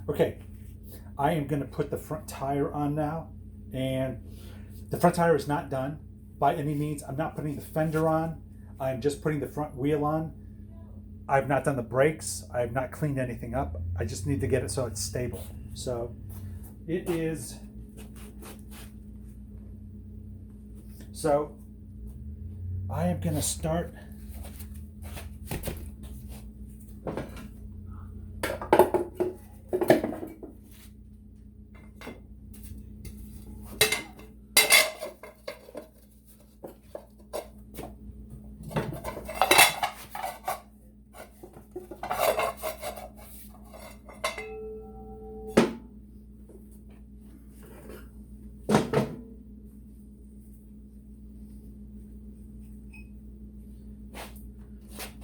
Okay, I am going to put the front tire on now, and the front tire is not done by any means. I'm not putting the fender on. I'm just putting the front wheel on. I've not done the brakes. I have not cleaned anything up. I just need to get it so it's stable. So it is. So I am going to start.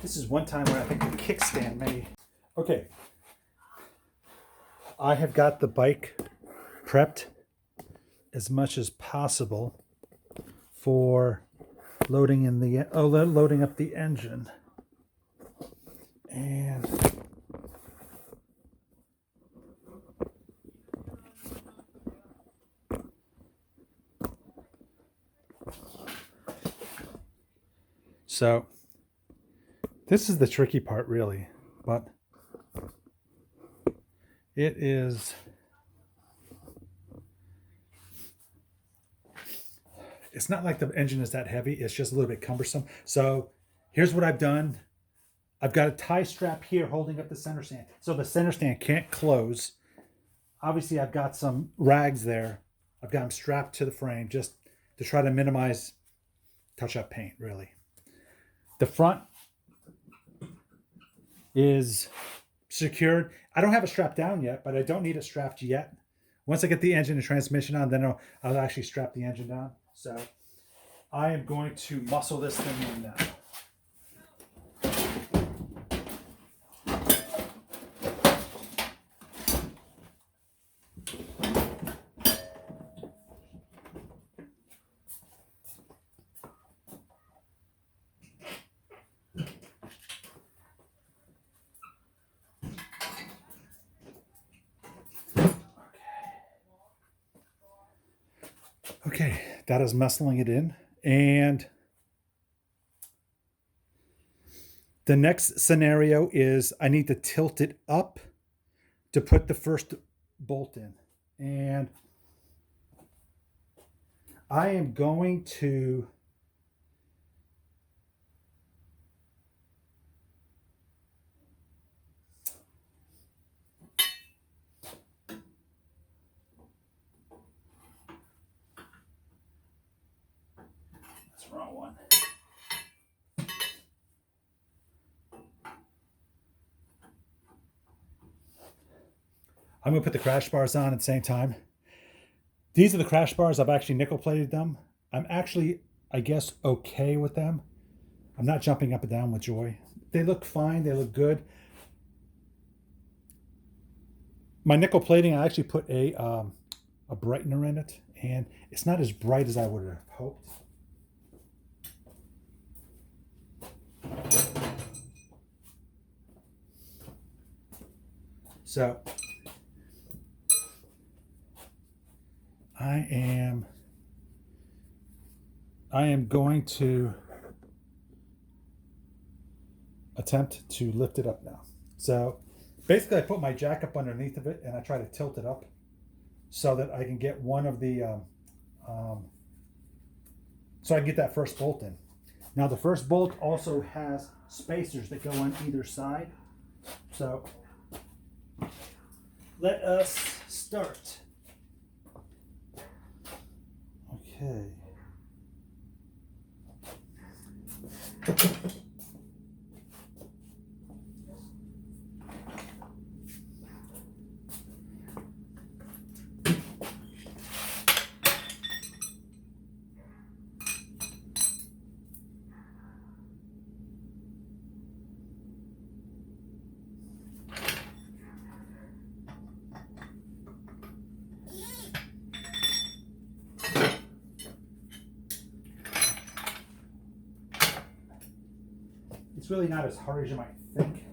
This is one time when I think the kickstand may. Okay, I have got the bike prepped as much as possible for loading in the loading up the engine, and so this is the tricky part, really, but it is. It's not like the engine is that heavy. It's just a little bit cumbersome. So here's what I've done. I've got a tie strap here holding up the center stand, so the center stand can't close. Obviously, I've got some rags there. I've got them strapped to the frame just to try to minimize touch-up paint, really. The front is secured. I don't have it strapped down yet, but I don't need it strapped yet. Once I get the engine and transmission on, then I'll actually strap the engine down. So I am going to muscle this thing in now. Okay, that is muscling it in. And the next scenario is I need to tilt it up to put the first bolt in. And I am going to wrong one. I'm going to put the crash bars on at the same time. These are the crash bars. I've actually nickel plated them. I'm actually, I guess, okay with them. I'm not jumping up and down with joy. They look fine. They look good. My nickel plating, I actually put a brightener in it, and it's not as bright as I would have hoped. So I am going to attempt to lift it up now. So basically I put my jack up underneath of it and I try to tilt it up so that I can get one of the so I can get that first bolt in. Now the first bolt also has spacers that go on either side. So let us start. Okay. It's really not as hard as you might think.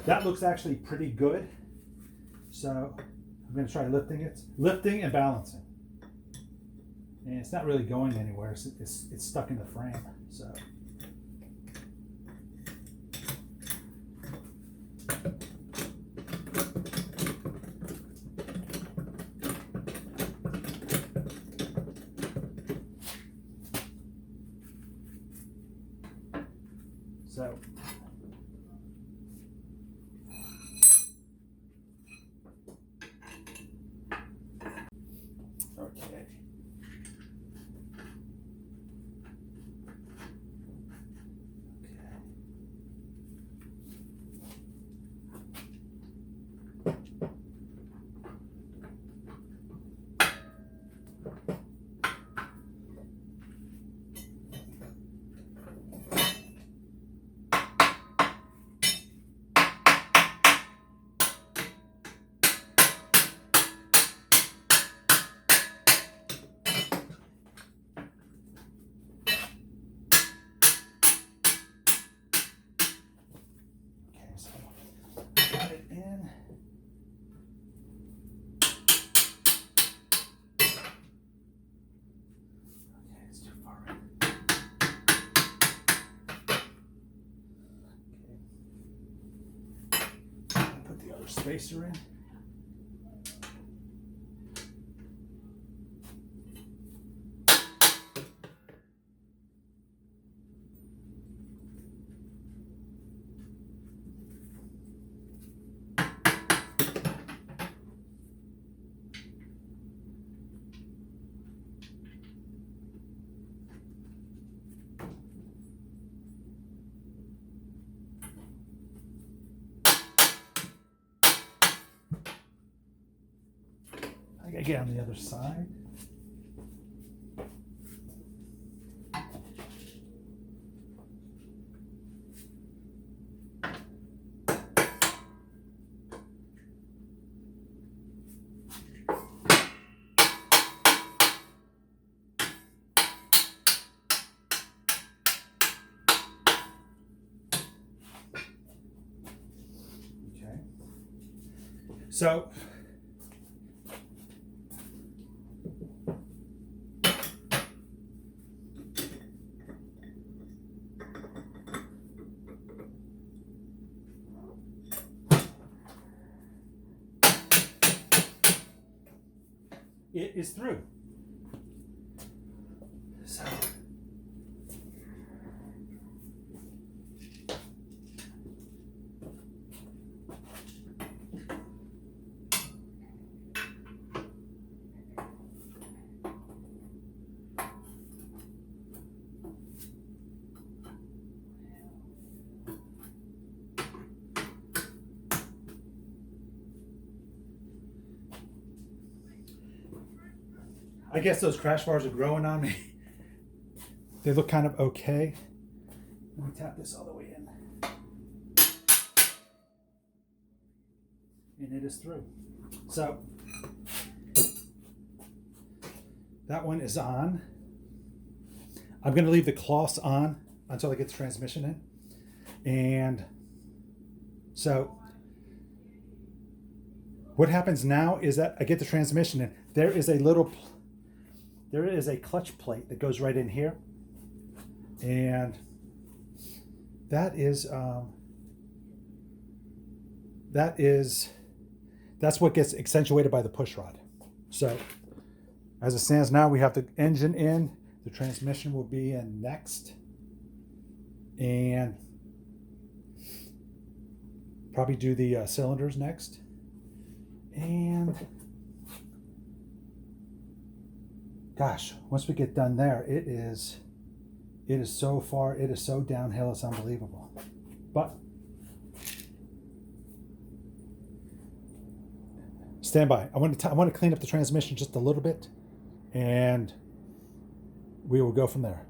that looks actually pretty good. So I'm going to try lifting and balancing. And it's not really going anywhere. It's stuck in the frame. So. Okay. So got it in. Okay, it's too far in. Okay. Put the other spacer in. I gotta get on the other side. Okay. So it is through. So I guess those crash bars are growing on me. They look kind of okay. Let me tap this all the way in. And it is through. So that one is on. I'm going to leave the cloths on until I get the transmission in. And so what happens now is that I get the transmission in. There is a clutch plate that goes right in here, and that's what gets accentuated by the push rod. So as it stands now, we have the engine in, the transmission will be in next, and probably do the cylinders next. And gosh, once we get done there, it is so far, it is so downhill, it's unbelievable. But stand by. I want to clean up the transmission just a little bit, and we will go from there.